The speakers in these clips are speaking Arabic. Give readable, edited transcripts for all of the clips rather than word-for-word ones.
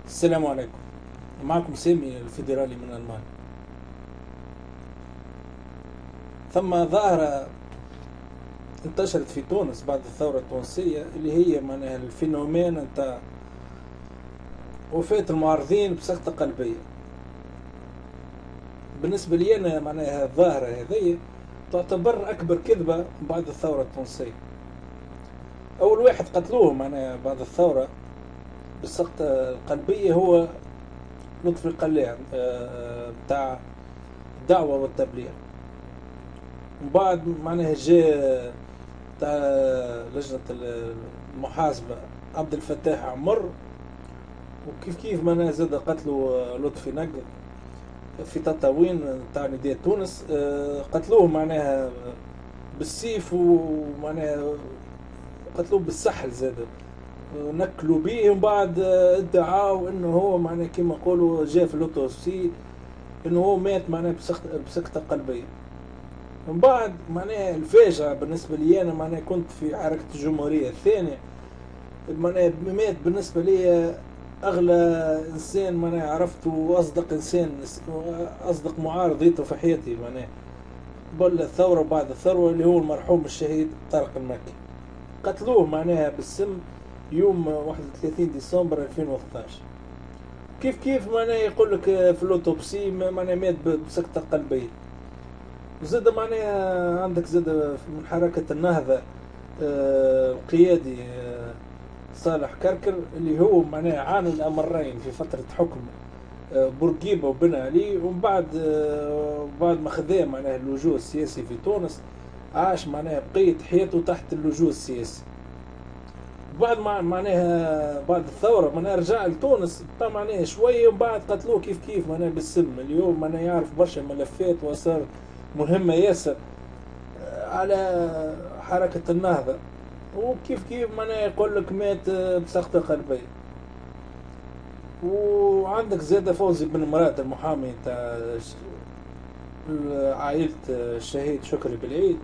السلام عليكم. معكم سامي الفيدرالي من ألمانيا. ثم ظاهرة انتشرت في تونس بعد الثورة التونسية اللي هي معناها الفينومين نتاع وفاة المعارضين بسكتة قلبية. بالنسبة لي أنا معناها الظاهرة هذه تعتبر أكبر كذبة بعد الثورة التونسية. أول واحد قتلوه معناها بعد الثورة بالسكتة القلبية هو لطفي القلاع بتاع الدعوة والتبليغ. ومن بعد معناها جاء تاع لجنة المحاسبة عبد الفتاح عمر، وكيف كيف معناها زاد قتلوا لطفي نقل في تطاوين تاع نداء تونس. قتلوه معناها بالسيف، ومعناها قتلوه بالسحل زاد، نكلوا بيه. ومن بعد ادعاوا انه هو معناها كيما يقولوا جاء في الاوتوبسي انه هو مات معناها بسكتة قلبية. من بعد معناها الفاجعة بالنسبة لي أنا معناها كنت في حركة الجمهورية الثانية، معناها مات بالنسبة لي أغلى إنسان معناها عرفته وأصدق إنسان، أصدق معارض ريته في حياتي معناها قبل الثورة وبعد الثورة، اللي هو المرحوم الشهيد طارق المكي. قتلوه معناها بالسم يوم 31 ديسمبر 2011. كيف كيف معناها يقول لك في الأوتوبسي معناها مات بسكتة قلبية. زاد معناها عندك زاد من حركة النهضة القيادي صالح كركر، اللي هو معناها عانى الأمرين في فترة حكم بورقيبة وبن علي. ومن بعد بعد ما خذا معناها اللجوء السياسي في تونس، عاش معناها بقية حياته تحت اللجوء السياسي. بعد معناها بعد الثورة معناها رجع لتونس بقى معناها شوية، ومن بعد قتلوه كيف كيف معناها بالسم. اليوم معناها يعرف برشا ملفات وصار مهمة ياسر على حركة النهضة. وكيف كيف معناها يقول لك مات بسكتة قلبية. وعندك زادة فوزي بن مراد المحامي تاع عائلة الشهيد شكري بالعيد،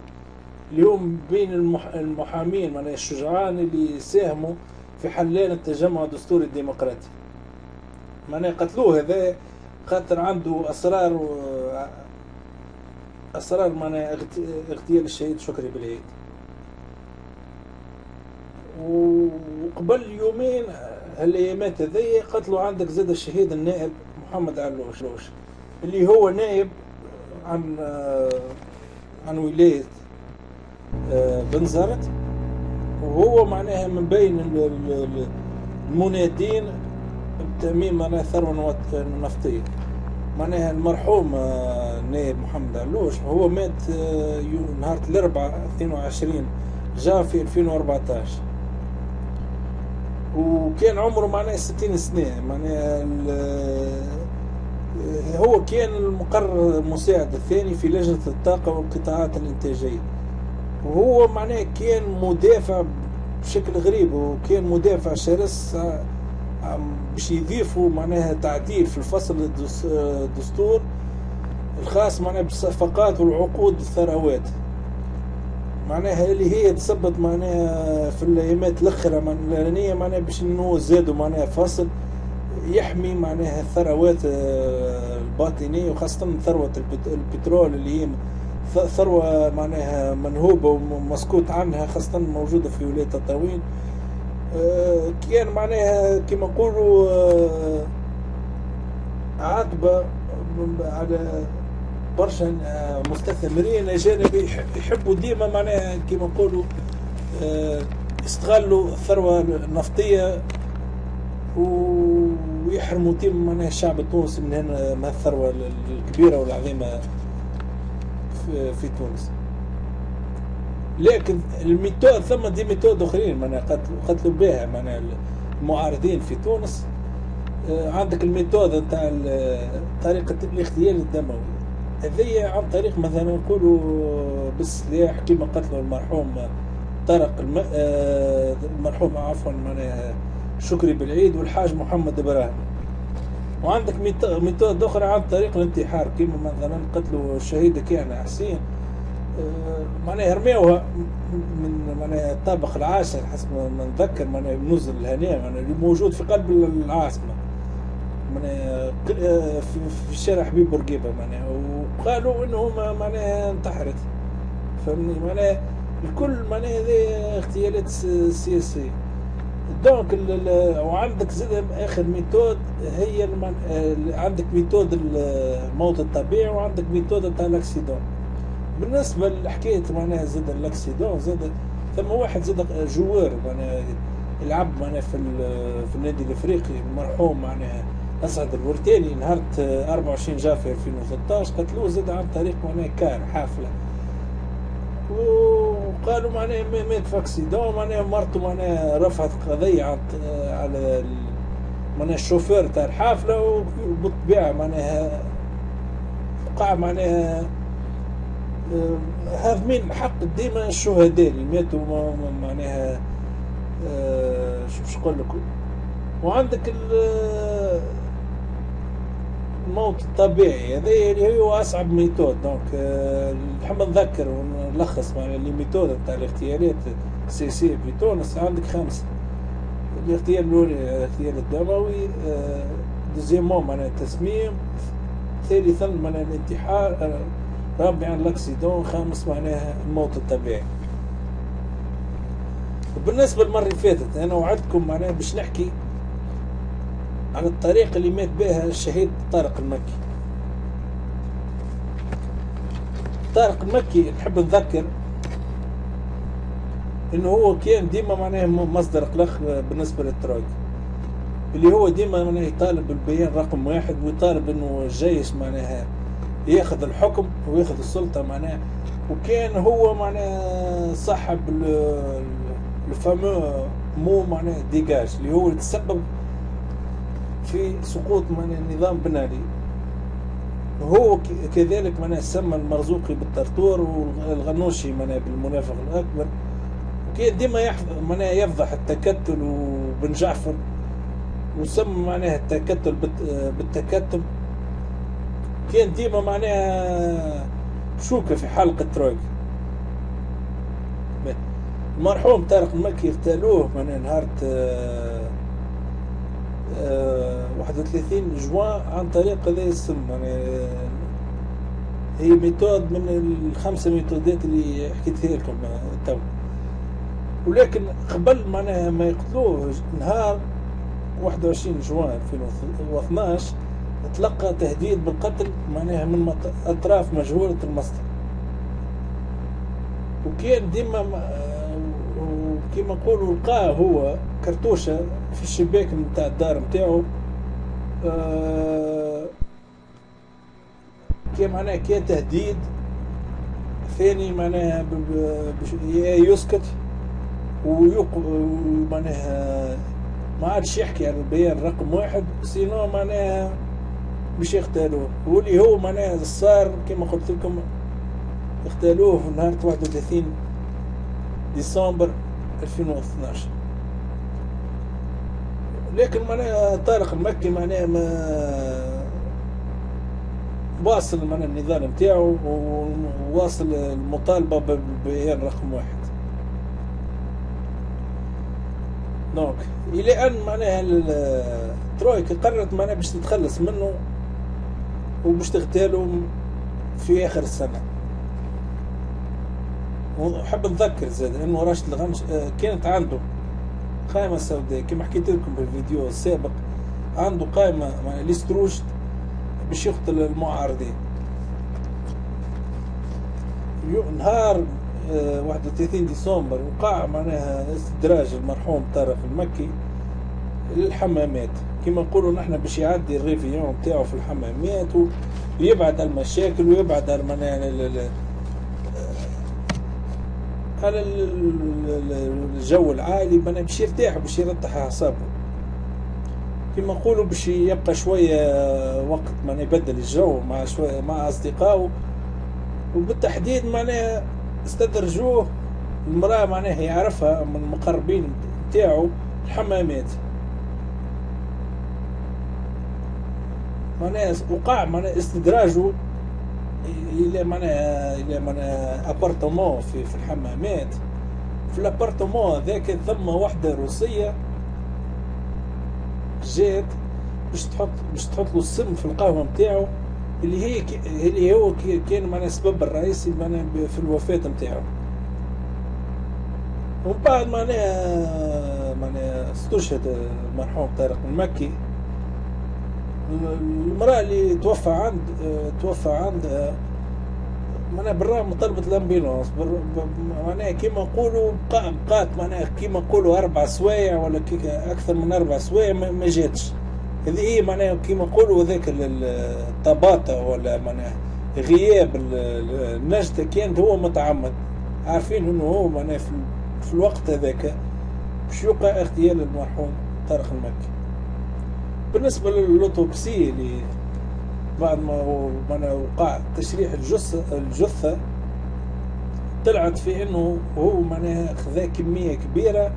اليوم بين المحامين معناها الشجعان اللي ساهموا في حلال التجمع الدستوري الديمقراطي. معناها قتلوه هذا خاطر عنده أسرار معناها اغتيال الشهيد شكري بالعيد. وقبل يومين هالايامات هذيا قتلوا عندك زاد الشهيد النائب محمد علوش، اللي هو نائب عن ولاية بنزرت، وهو معناها من بين المنادين بتأمين معناها الثروة النفطية. معناها المرحوم النائب محمد علوش هو مات نهار الأربعاء 22 جاء في 2014، وكان عمره معناها 60 سنة. معناها هو كان المقرر المساعد الثاني في لجنة الطاقة والقطاعات الإنتاجية، وهو معناها كان مدافع بشكل غريب، وكان مدافع شرس باش يضيفوا معناها تعديل في الفصل الدستور الخاص معناها بالصفقات والعقود الثروات، معناها اللي هي تثبت معناها في الايامات الاخرى الاولانيه معناها باش انه زادوا معناها فصل يحمي معناها الثروات الباطنيه، وخاصه ثروه البترول اللي هي ثروه معناها منهوبه ومسكوت عنها، خاصه موجوده في ولايه تطاوين. كان معناها كما نقولوا عاقبه على برشا مستثمرين اجانب يحبوا ديما معناها كما نقولوا يستغلوا الثروه النفطيه ويحرموا ديما معناها الشعب التونسي من هنا الثروه الكبيره والعظيمه في تونس. لكن الميثود ثم دي ميثود اخرين معناها قتلوا بها معناها المعارضين في تونس. عندك الميثود نتاع طريقه الاغتيال الدموي هذه عن طريق مثلا نقولوا بالسلاح كما قتلوا المرحوم طارق المرحوم عفوا معناها شكري بالعيد والحاج محمد ابراهيم. وعندك ميثود اخرى عن طريق الانتحار كما مثلا قتلوا الشهيده كيانا حسين، معناها رميوها من معناها الطابق العاشر حسب ما نتذكر معناها بنزل الهناء معناها اللي موجود في قلب العاصمه. معناها في شارع حبيب بورقيبة معناها، وقالوا انه معناها انتحرت. فهمني معناها الكل معناها هذه اغتيالات سياسية. دونك وعندك زاد اخر ميثود هي عندك ميثود الموت الطبيعي، وعندك ميثود تاع الاكسيدون. بالنسبه لحكايه معناها زاد الاكسيدون، زاد ثم واحد زاد جوار معناها يلعب معناها في النادي الافريقي المرحوم معناها اسعد الورتاني، نهار 24 جافي 2013 قتلوه زاد عن طريق معناها كار حافله. وقالوا معناها مات في اكسيدون، معناها مرته معناها رفعت قضيه على معناها الشوفير تاع الحافله، وبالطبيعه معناها وقع معناها هاضمين حق ديما الشهداء اللي ماتوا معناها شو نقول لك. وعندك الموت الطبيعي هذا اللي هو اصعب ميثود. دونك نحب نذكر ونلخص معناها اللي ميثود تاع الاغتيالات السياسيه في تونس. عندك 5: الاغتيال الاولي الاغتيال الدموي، دوزيامون معناها التسميم، ثالثا معناها الانتحار، رابعا الاكسيدون، خامس معناها الموت الطبيعي. وبالنسبه للمره اللي فاتت انا وعدتكم معناها باش نحكي عن الطريقه اللي مات بها الشهيد طارق المكي. طارق المكي نحب نذكر انه هو كان ديما معناها مصدر قلق بالنسبه للترويكا، اللي هو ديما معناها يطالب بالبيان رقم 1، ويطالب انه الجيش معناها ياخذ الحكم وياخذ السلطه معناها. وكان هو معناها صاحب الفامو مو معناها ديجاج، اللي هو اللي تسبب في سقوط معناها النظام بن علي. هو كذلك معناها سمى المرزوقي بالطرطور، والغنوشي معناها بالمنافق الاكبر. وكان ديما معناها يفضح التكتل وبن جعفر، وسمى معناها التكتل بالتكتم. كان ديما معناها شوكة في حلقة ترويكا. المرحوم طارق المكي اغتالوه معناها نهار 31 جوان عن طريق هذا السم. يعني هي ميثود من ال5 ميثودات اللي حكيتها لكم تو. ولكن قبل معناها ما يقتلوه نهار 21 جوان 2012 تلقى تهديد بالقتل معناها من اطراف مجهولة المصدر. وكان ديما كما نقولوا لقاه هو كرتوشة في الشباك نتاع الدار نتاعو، كان معناها كان تهديد ثاني معناها يسكت معناها ما عادش يحكي عن البيان رقم 1، سينو معناها باش يختالوه. واللي هو معناها صار كما قلت لكم اختالوه في نهار 31 ديسمبر 2012. لكن معناها طارق المكي معناها ما واصل معناها النضال نتاعو، وواصل المطالبة بالبيان رقم 1. دونك الى ان معناها الترويكا قررت معناها باش تتخلص منه وباش تغتالوا في اخر السنه. ونحب نذكر زاد انه راشد الغنش كانت عنده قائمه سوداء كما حكيت لكم في الفيديو السابق، عنده قائمه معناها ليستروج باش يقتل المعارضين. نهار 31 ديسمبر وقع معناها استدراج المرحوم طارق المكي للحمامات، كما نقولوا نحن باش يعدي الريفيون نتاعو في الحمامات ويبعد المشاكل ويبعد على الجو العالي، باش يرتاح باش يرتاح اعصابه. كما نقولوا باش يبقى شويه وقت معناها يبدل الجو مع شويه مع اصدقائه. وبالتحديد معناها استدرجوه المرأة معناها يعرفها من المقربين نتاعو الحمامات. معناها وقع معناها استدراجه الى معناها ابارتمون في الحمامات. في الابارتمون ذاك ثم وحده روسيه جات باش تحط له السم في القهوة نتاعو، اللي هو كان معناها السبب الرئيسي معناها في الوفاة نتاعو. ومن بعد معناها استشهد المرحوم طارق المكي. المرأة اللي توفى عند معناها بالرغم من طلبة الامبيلونس، معناها كيما نقولوا بقات معناها كيما نقولوا 4 سوايع ولا اكثر من 4 سوايع ما جاتش. هذه هي معناها كيما نقولوا هذاك الطباطة ولا معناها غياب النجدة كانت هو متعمد، عارفين انه هو معناها في الوقت هذاك باش يوقع اغتيال المرحوم طارق المكي. بالنسبة للأوتوبسي اللي بعد ما وقع تشريح الجثة طلعت في انه هو معناها خذا كمية كبيرة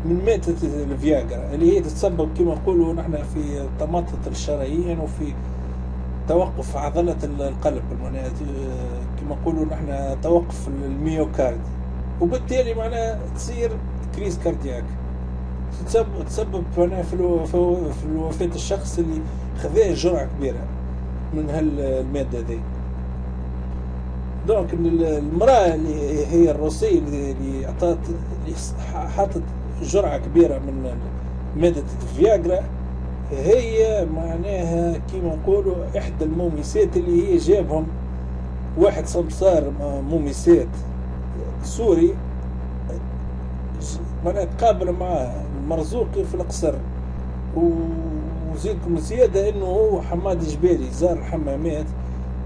من مادة الفياجرا اللي هي تتسبب كما نقولوا نحن في تماطط الشرايين وفي توقف عضلة القلب، معناها كما نقولوا نحن توقف الميوكارد، وبالتالي معناها تصير كريز كاردياك تسبب معناها في وفاة الشخص اللي خذا جرعة كبيرة من هالمادة ذي. دونك المرأة اللي هي الروسية اللي حطت جرعة كبيرة من مادة الفياجرا هي معناها كيما نقولوا إحدى المومسات اللي هي جابهم واحد سمسار مومسات سوري معناها تقابل معاه المرزوقي في القصر. وزيدكم زيادة انه هو حماد جبالي زار الحمامات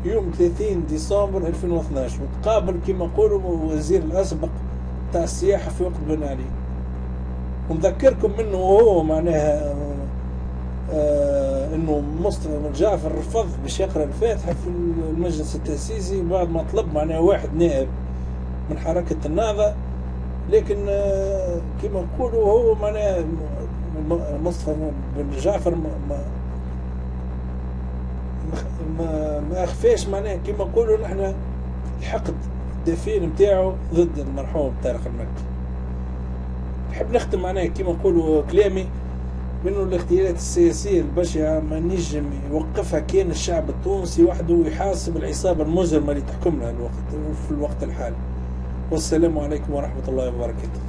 يوم 30 ديسمبر 2012 وتقابل كما نقولوا وزير الاسبق تاع السياحة في وقت بن علي. ونذكركم انه هو معناها انه مصطفى بن جعفر رفض باش يقرا الفاتحة في المجلس التأسيسي بعد ما طلب معناها واحد نائب من حركة النهضة، لكن كما نقولوا هو معناها مصطفى بن جعفر ما اخفاش معناها كما نقولوا نحن الحقد الدفين نتاعو ضد المرحوم طارق المكي. نحب نختم معناها كما نقولوا كلامي منه الاغتيالات السياسية البشعة ما نجم يوقفها كان الشعب التونسي وحده ويحاسب العصابة المجرمة اللي تحكمنا في الوقت الحالي. والسلام عليكم ورحمة الله وبركاته.